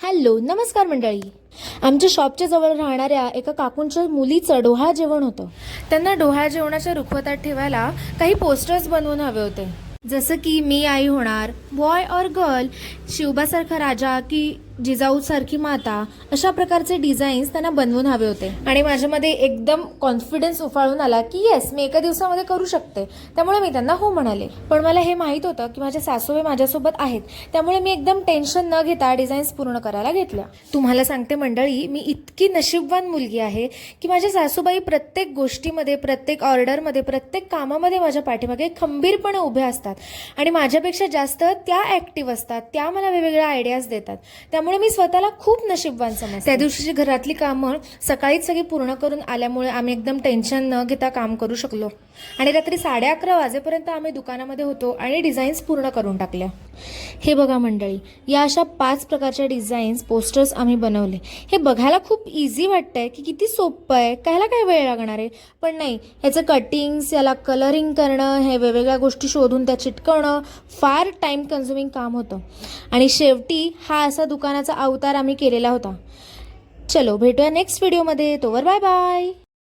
Hello नमस्कार मंडळी. आमच्या शॉपच्या जवळ राहणाऱ्या एका काकूंच्या मुलीचं डोहाळ जेवण होतं. त्यांना डोहाळ जेवणाच्या रुखवतात ठेवायला काही पोस्टर्स बनवून हवे होते, जसं की मी आई होणार, बॉय और गर्ल, शिवबासारखा राजा की जिजाऊसारखी माता, अशा प्रकारचे डिझाईन्स त्यांना बनवून हवे होते. आणि माझ्यामध्ये एकदम कॉन्फिडन्स उफाळून आला की येस, मी एका दिवसामध्ये करू शकते. त्यामुळे मी त्यांना हो म्हणाले. पण मला हे माहीत होतं की माझ्या सासूबाई माझ्यासोबत आहेत, त्यामुळे मी एकदम टेन्शन न घेता डिझाईन्स पूर्ण करायला घेतल्या. तुम्हाला सांगते मंडळी, मी इतकी नशीबवान मुलगी आहे की माझ्या सासूबाई प्रत्येक गोष्टीमध्ये, प्रत्येक ऑर्डरमध्ये, प्रत्येक कामामध्ये माझ्या पाठीमागे खंबीरपणे उभ्या असतात आणि माझ्यापेक्षा जास्त त्या ॲक्टिव्ह असतात. त्या मला वेगवेगळ्या आयडियाज देतात. त्यामुळे मी स्वतःला खूप नशीबवान समजते. त्या दिवशीची घरातली कामं सकाळीच सगळी पूर्ण करून आल्यामुळे आम्ही एकदम टेन्शन न घेता काम करू शकलो आणि रात्री 11:30 वाजेपर्यंत आम्ही दुकानामध्ये होतो आणि डिझाईन्स पूर्ण करून टाकल्या. हे बघा मंडळी, या अशा 5 प्रकारच्या डिझाईन्स पोस्टर्स आम्ही बनवले. हे बघायला खूप इझी वाटतंय की किती सोपं आहे, कायला काय वेळ लागणार आहे, पण नाही, ह्याचं कटिंग्स, याला कलरिंग करणं, हे वेगवेगळ्या गोष्टी शोधून त्या चिटकवणं फार टाईम कन्झ्युमिंग काम होतं. आणि शेवटी हा असा दुकानाचा अवतार आम्ही केलेला होता. चलो भेटूया नेक्स्ट व्हिडिओमध्ये. तोवर बाय बाय.